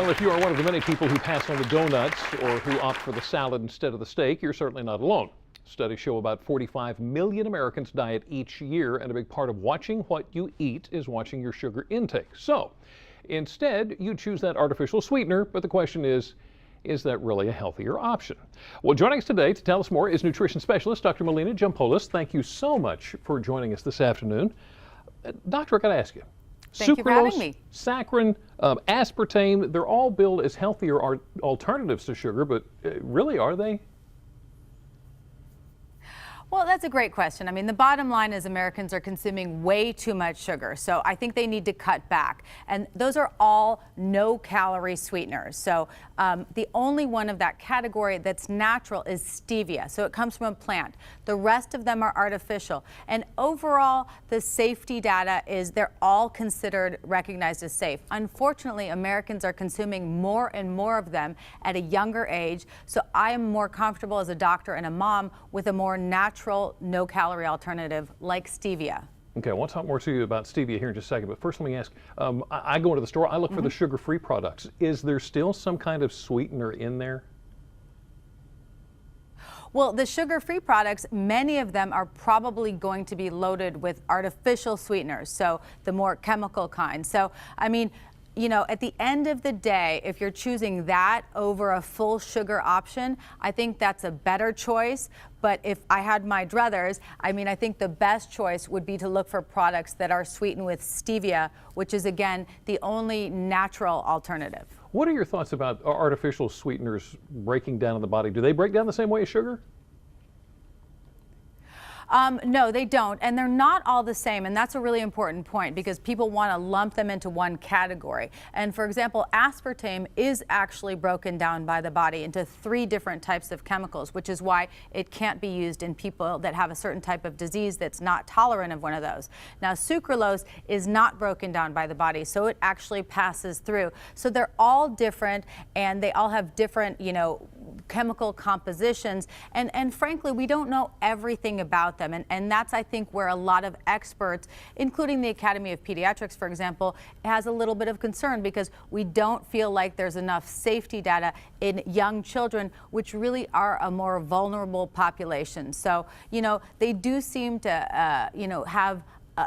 Well, if you are one of the many people who pass on the donuts or who opt for the salad instead of the steak, you're certainly not alone. Studies show about 45 million Americans diet each year, and a big part of watching what you eat is watching your sugar intake. So, instead, you choose that artificial sweetener, but the question is that really a healthier option? Well, joining us today to tell us more is nutrition specialist Dr. Melina Jampoulos. Thank you so much for joining us this afternoon. Doctor, I got to ask you. Thank you for having me. Saccharin, aspartame, they're all billed as healthier alternatives to sugar, but really are they? Well, that's a great question. I mean, the bottom line is Americans are consuming way too much sugar. So I think they need to cut back. And those are all no-calorie sweeteners. So the only one of that category that's natural is stevia. So it comes from a plant. The rest of them are artificial. And overall, the safety data is they're all considered recognized as safe. Unfortunately, Americans are consuming more and more of them at a younger age. So I am more comfortable as a doctor and a mom with a more natural, no-calorie alternative like stevia. Okay, I want to talk more to you about stevia here in just a second, but first let me ask, I go into the store, I look for the sugar-free products. Is there still some kind of sweetener in there? Well, the sugar-free products, many of them are probably going to be loaded with artificial sweeteners, so the more chemical kind. So, I mean, you know, at the end of the day, if you're choosing that over a full sugar option, I think that's a better choice. But if I had my druthers, I mean, I think the best choice would be to look for products that are sweetened with stevia, which is, again, the only natural alternative. What are your thoughts about artificial sweeteners breaking down in the body? Do they break down the same way as sugar? No, they don't, and they're not all the same, and that's a really important point because people want to lump them into one category. And for example, aspartame is actually broken down by the body into 3 different types of chemicals, which is why it can't be used in people that have a certain type of disease that's not tolerant of one of those. Now, sucralose is not broken down by the body, so it actually passes through. So they're all different, and they all have different, you know, chemical compositions, and frankly, we don't know everything about them. And that's, I think, where a lot of experts, including the Academy of Pediatrics, for example, has a little bit of concern because we don't feel like there's enough safety data in young children, which really are a more vulnerable population. So, you know, they do seem to, you know, have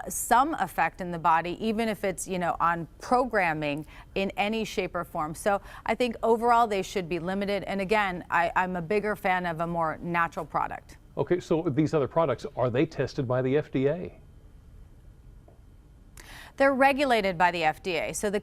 some effect in the body, even if it's, you know, on programming in any shape or form. So I think overall they should be limited. And again, I'm a bigger fan of a more natural product. Okay, so these other products, are they tested by the FDA? They're regulated by the FDA, so the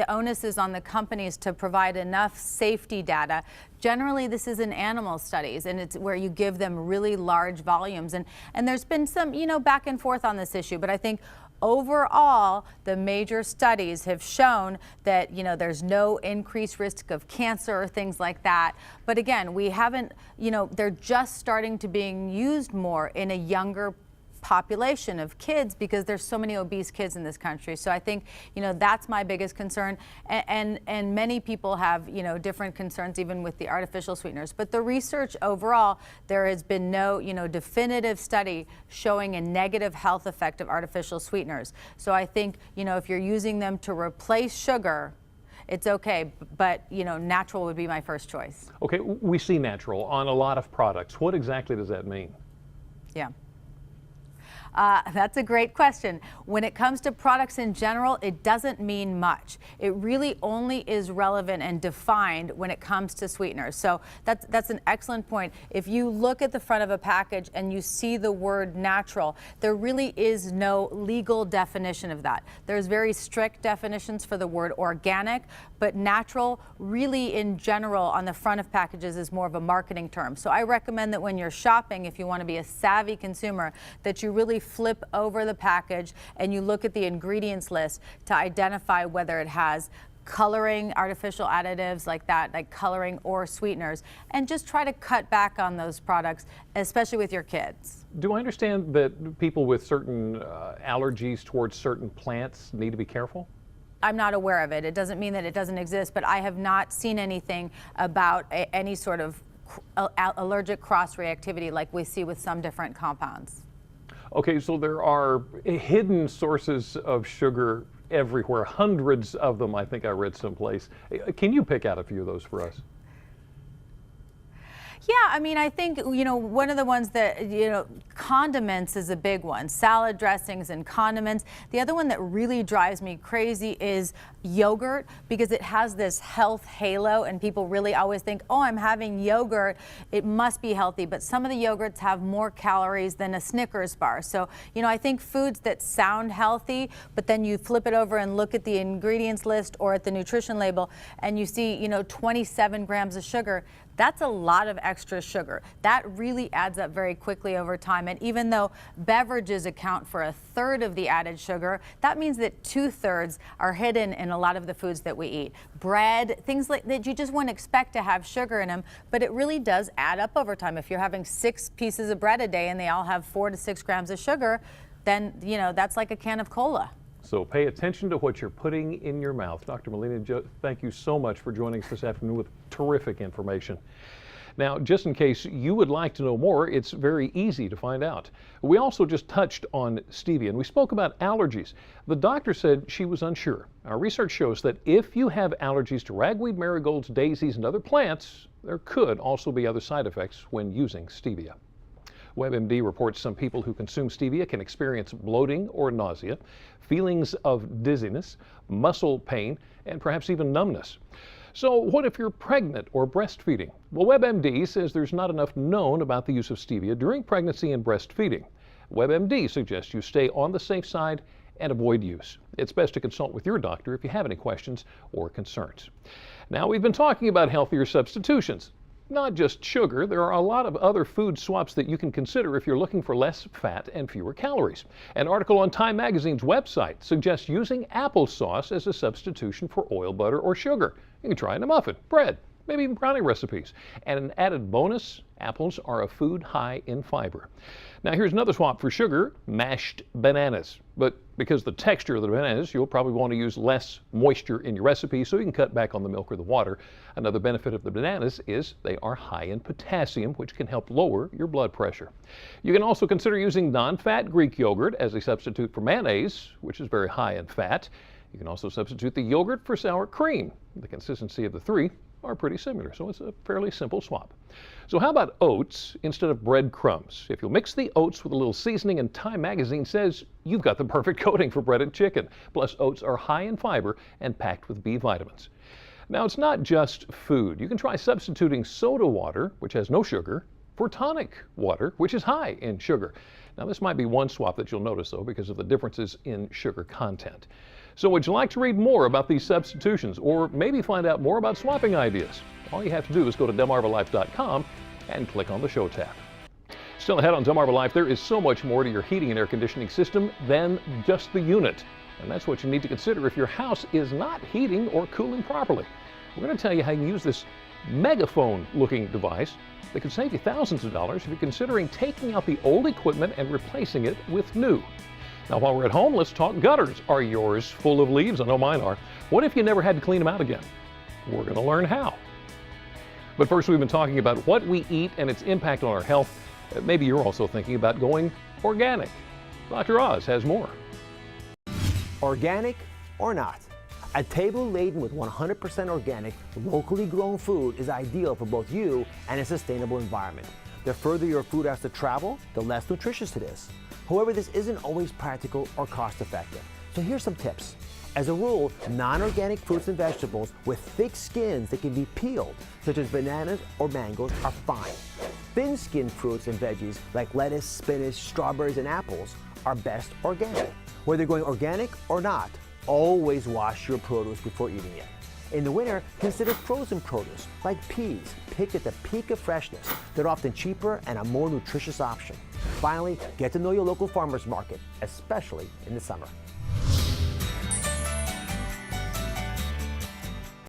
onus is on the companies to provide enough safety data. Generally, this is in animal studies, and it's where you give them really large volumes. And there's been some, you know, back and forth on this issue, but I think overall, the major studies have shown that, you know, there's no increased risk of cancer or things like that. But again, we haven't, you know, they're just starting to being used more in a younger population of kids because there's so many obese kids in this country. So I think, you know, that's my biggest concern. And many people have, you know, different concerns even with the artificial sweeteners. But the research overall, there has been no, you know, definitive study showing a negative health effect of artificial sweeteners. So I think, you know, if you're using them to replace sugar, it's okay, but, you know, natural would be my first choice. Okay, we see natural on a lot of products. What exactly does that mean? Yeah. That's a great question. When it comes to products in general, it doesn't mean much. It really only is relevant and defined when it comes to sweeteners. So that's an excellent point. If you look at the front of a package and you see the word natural, there really is no legal definition of that. There's very strict definitions for the word organic, but natural really in general on the front of packages is more of a marketing term. So I recommend that when you're shopping, if you want to be a savvy consumer, that you really flip over the package and you look at the ingredients list to identify whether it has coloring, artificial additives like that, like coloring or sweeteners, and just try to cut back on those products, especially with your kids. Do I understand that people with certain allergies towards certain plants need to be careful? I'm not aware of it. It doesn't mean that it doesn't exist, but I have not seen anything about any sort of allergic cross-reactivity like we see with some different compounds. Okay, so there are hidden sources of sugar everywhere, hundreds of them, I think I read someplace. Can you pick out a few of those for us? Yeah, I mean, I think, one of the ones that, condiments is a big one. Salad dressings and condiments. The other one that really drives me crazy is yogurt, because it has this health halo and people really always think, oh, I'm having yogurt, it must be healthy. But some of the yogurts have more calories than a Snickers bar. So, I think foods that sound healthy, but then you flip it over and look at the ingredients list or at the nutrition label and you see, 27 grams of sugar. That's a lot of extra sugar. That really adds up very quickly over time. And even though beverages account for 1/3 of the added sugar, that means that 2/3 are hidden in a lot of the foods that we eat. Bread, things like that you just wouldn't expect to have sugar in them, but it really does add up over time. If you're having 6 pieces of bread a day and they all have 4 to 6 grams of sugar, then, that's like a can of cola. So pay attention to what you're putting in your mouth. Dr. Melina, thank you so much for joining us this afternoon with terrific information. Now, just in case you would like to know more, it's very easy to find out. We also just touched on stevia, and we spoke about allergies. The doctor said she was unsure. Our research shows that if you have allergies to ragweed, marigolds, daisies, and other plants, there could also be other side effects when using stevia. WebMD reports some people who consume stevia can experience bloating or nausea, feelings of dizziness, muscle pain, and perhaps even numbness. So what if you're pregnant or breastfeeding? Well, WebMD says there's not enough known about the use of stevia during pregnancy and breastfeeding. WebMD suggests you stay on the safe side and avoid use. It's best to consult with your doctor if you have any questions or concerns. Now, we've been talking about healthier substitutions. Not just sugar, there are a lot of other food swaps that you can consider if you're looking for less fat and fewer calories. An article on Time Magazine's website suggests using applesauce as a substitution for oil, butter, or sugar. You can try it in a muffin, bread, maybe even brownie recipes. And an added bonus, apples are a food high in fiber. Now here's another swap for sugar, mashed bananas. But because of the texture of the bananas, you'll probably want to use less moisture in your recipe, so you can cut back on the milk or the water. Another benefit of the bananas is they are high in potassium, which can help lower your blood pressure. You can also consider using non-fat Greek yogurt as a substitute for mayonnaise, which is very high in fat. You can also substitute the yogurt for sour cream. The consistency of the three are pretty similar, so it's a fairly simple swap. So how about oats instead of breadcrumbs? If you'll mix the oats with a little seasoning, and Time Magazine says you've got the perfect coating for breaded chicken. Plus, oats are high in fiber and packed with B vitamins. Now, it's not just food. You can try substituting soda water, which has no sugar, for tonic water, which is high in sugar. Now, this might be one swap that you'll notice, though, because of the differences in sugar content. So would you like to read more about these substitutions, or maybe find out more about swapping ideas? All you have to do is go to DelmarvaLife.com and click on the Show tab. Still ahead on Delmarva Life, there is so much more to your heating and air conditioning system than just the unit. And that's what you need to consider if your house is not heating or cooling properly. We're going to tell you how you can use this megaphone-looking device that could save you thousands of dollars if you're considering taking out the old equipment and replacing it with new. Now, while we're at home, let's talk gutters. Are yours full of leaves? I know mine are. What if you never had to clean them out again? We're going to learn how. But first, we've been talking about what we eat and its impact on our health. Maybe you're also thinking about going organic. Dr. Oz has more. Organic or not, a table laden with 100% organic, locally grown food is ideal for both you and a sustainable environment. The further your food has to travel, the less nutritious it is. However, this isn't always practical or cost effective. So here's some tips. As a rule, non-organic fruits and vegetables with thick skins that can be peeled, such as bananas or mangoes, are fine. Thin-skinned fruits and veggies like lettuce, spinach, strawberries, and apples are best organic. Whether going organic or not, always wash your produce before eating it. In the winter, consider frozen produce like peas, picked at the peak of freshness. They're often cheaper and a more nutritious option. Finally, get to know your local farmers market, especially in the summer.